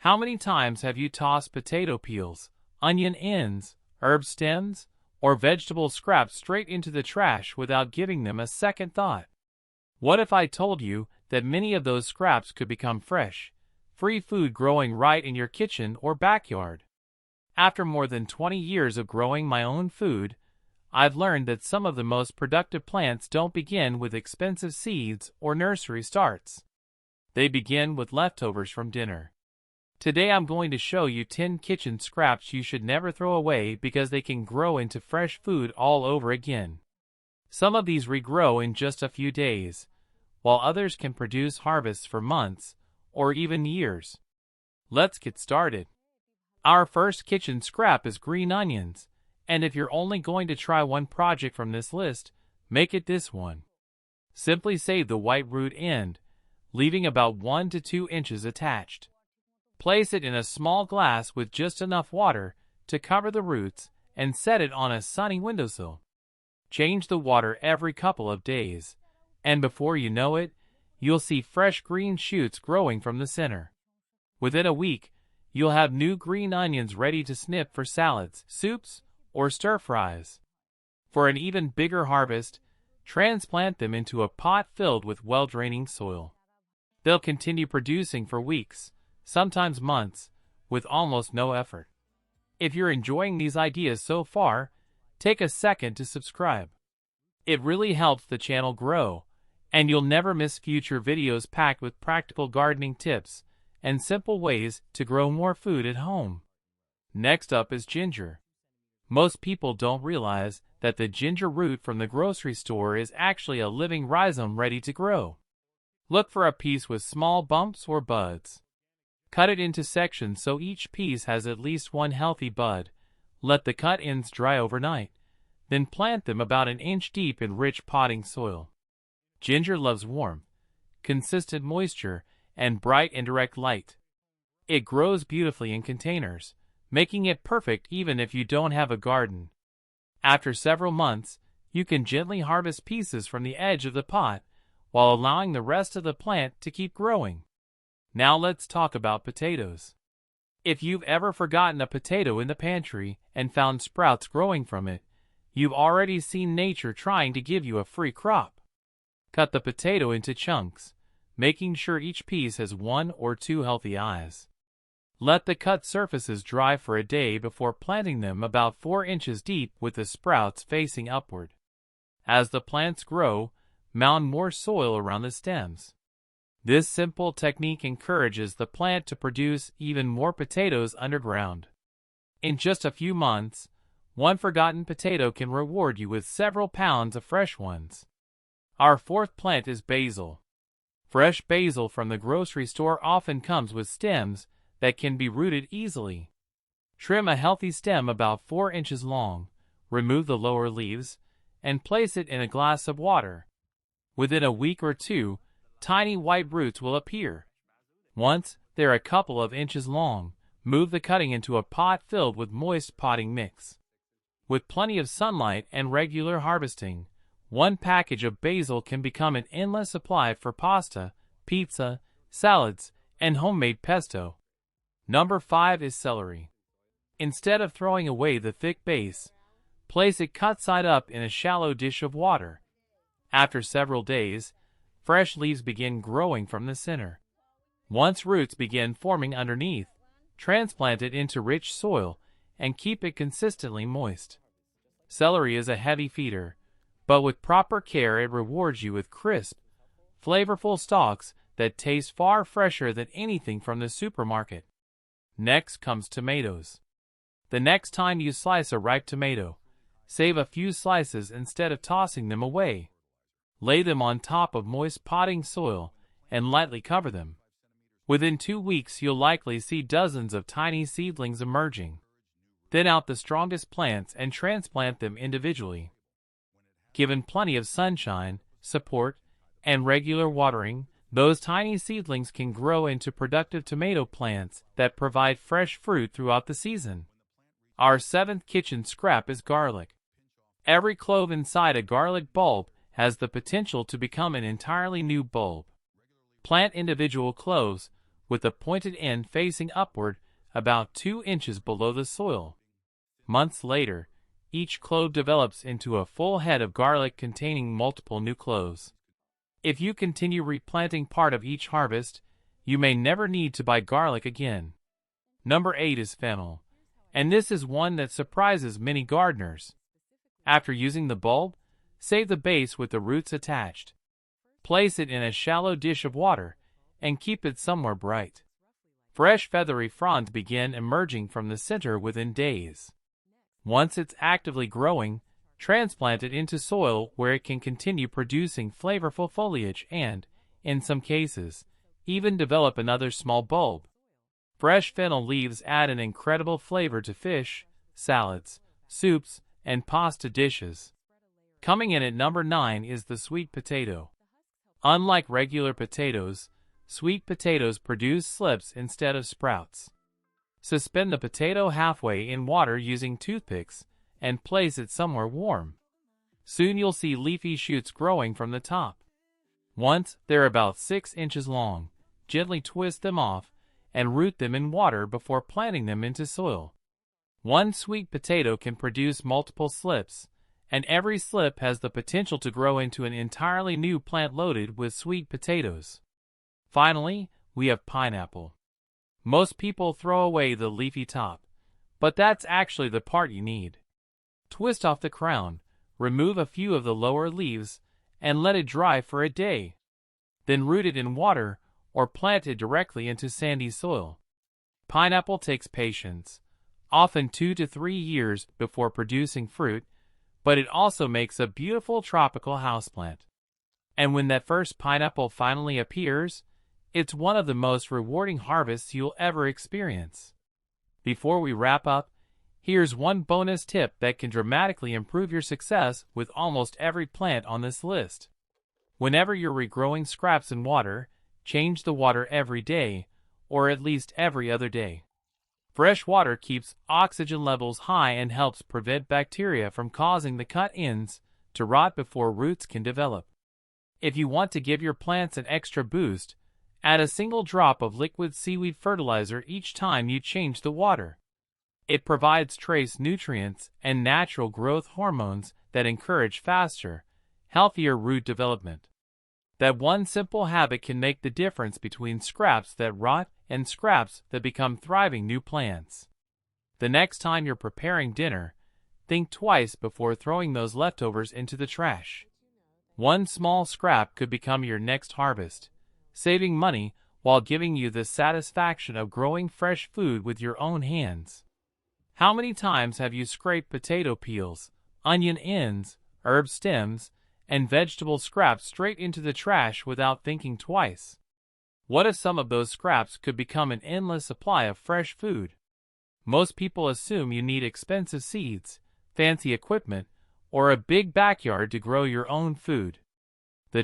How many times have you tossed potato peels, onion ends, herb stems, or vegetable scraps straight into the trash without giving them a second thought? What if I told you that many of those scraps could become fresh, free food growing right in your kitchen or backyard? After more than 20 years of growing my own food, I've learned that some of the most productive plants don't begin with expensive seeds or nursery starts. They begin with leftovers from dinner. Today I'm going to show you 10 kitchen scraps you should never throw away because they can grow into fresh food all over again. Some of these regrow in just a few days, while others can produce harvests for months or even years. Let's get started. Our first kitchen scrap is green onions, and if you're only going to try one project from this list, make it this one. Simply save the white root end, leaving about 1 to 2 inches attached. Place it in a small glass with just enough water to cover the roots and set it on a sunny windowsill. Change the water every couple of days, and before you know it, you'll see fresh green shoots growing from the center. Within a week, you'll have new green onions ready to snip for salads, soups, or stir-fries. For an even bigger harvest, transplant them into a pot filled with well-draining soil. They'll continue producing for weeks, sometimes months, with almost no effort. If you're enjoying these ideas so far, take a second to subscribe. It really helps the channel grow, and you'll never miss future videos packed with practical gardening tips and simple ways to grow more food at home. Next up is ginger. Most people don't realize that the ginger root from the grocery store is actually a living rhizome ready to grow. Look for a piece with small bumps or buds. Cut it into sections so each piece has at least one healthy bud. Let the cut ends dry overnight, then plant them about an inch deep in rich potting soil. Ginger loves warmth, consistent moisture, and bright indirect light. It grows beautifully in containers, making it perfect even if you don't have a garden. After several months, you can gently harvest pieces from the edge of the pot while allowing the rest of the plant to keep growing. Now let's talk about potatoes. If you've ever forgotten a potato in the pantry and found sprouts growing from it, you've already seen nature trying to give you a free crop. Cut the potato into chunks, making sure each piece has 1 or 2 healthy eyes. Let the cut surfaces dry for a day before planting them about 4 inches deep with the sprouts facing upward. As the plants grow, mound more soil around the stems. This simple technique encourages the plant to produce even more potatoes underground. In just a few months, one forgotten potato can reward you with several pounds of fresh ones. Our fourth plant is basil. Fresh basil from the grocery store often comes with stems that can be rooted easily. Trim a healthy stem about 4 inches long, remove the lower leaves, and place it in a glass of water. Within a week or two, tiny white roots will appear. Once they're a couple of inches long, move the cutting into a pot filled with moist potting mix. With plenty of sunlight and regular harvesting, 1 package of basil can become an endless supply for pasta, pizza, salads, and homemade pesto. Number 5 is celery. Instead of throwing away the thick base, place it cut side up in a shallow dish of water. After several days, fresh leaves begin growing from the center. Once roots begin forming underneath, transplant it into rich soil and keep it consistently moist. Celery is a heavy feeder, but with proper care it rewards you with crisp, flavorful stalks that taste far fresher than anything from the supermarket. Next comes tomatoes. The next time you slice a ripe tomato, save a few slices instead of tossing them away. Lay them on top of moist potting soil and lightly cover them. Within 2 weeks you'll likely see dozens of tiny seedlings emerging. Thin out the strongest plants and transplant them individually. Given plenty of sunshine, support, and regular watering, those tiny seedlings can grow into productive tomato plants that provide fresh fruit throughout the season. Our 7th kitchen scrap is garlic. Every clove inside a garlic bulb has the potential to become an entirely new bulb. Plant individual cloves with the pointed end facing upward about 2 inches below the soil. Months later, each clove develops into a full head of garlic containing multiple new cloves. If you continue replanting part of each harvest, you may never need to buy garlic again. Number 8 is fennel, and this is one that surprises many gardeners. After using the bulb, save the base with the roots attached. Place it in a shallow dish of water and keep it somewhere bright. Fresh feathery fronds begin emerging from the center within days. Once it's actively growing, transplant it into soil where it can continue producing flavorful foliage and, in some cases, even develop another small bulb. Fresh fennel leaves add an incredible flavor to fish, salads, soups, and pasta dishes. Coming in at number 9 is the sweet potato. Unlike regular potatoes, sweet potatoes produce slips instead of sprouts. Suspend the potato halfway in water using toothpicks and place it somewhere warm. Soon you'll see leafy shoots growing from the top. Once they're about 6 inches long, gently twist them off and root them in water before planting them into soil. One sweet potato can produce multiple slips, and every slip has the potential to grow into an entirely new plant loaded with sweet potatoes. Finally, we have pineapple. Most people throw away the leafy top, but that's actually the part you need. Twist off the crown, remove a few of the lower leaves, and let it dry for a day. Then root it in water or plant it directly into sandy soil. Pineapple takes patience, often 2 to 3 years before producing fruit, but it also makes a beautiful tropical houseplant. And when that first pineapple finally appears, it's one of the most rewarding harvests you'll ever experience. Before we wrap up, here's one bonus tip that can dramatically improve your success with almost every plant on this list. Whenever you're regrowing scraps in water, change the water every day, or at least every other day. Fresh water keeps oxygen levels high and helps prevent bacteria from causing the cut ends to rot before roots can develop. If you want to give your plants an extra boost, add a single drop of liquid seaweed fertilizer each time you change the water. It provides trace nutrients and natural growth hormones that encourage faster, healthier root development. That one simple habit can make the difference between scraps that rot and scraps that become thriving new plants. The next time you're preparing dinner, think twice before throwing those leftovers into the trash. One small scrap could become your next harvest, saving money while giving you the satisfaction of growing fresh food with your own hands. How many times have you scraped potato peels, onion ends, herb stems, and vegetable scraps straight into the trash without thinking twice? What if some of those scraps could become an endless supply of fresh food? Most people assume you need expensive seeds, fancy equipment, or a big backyard to grow your own food.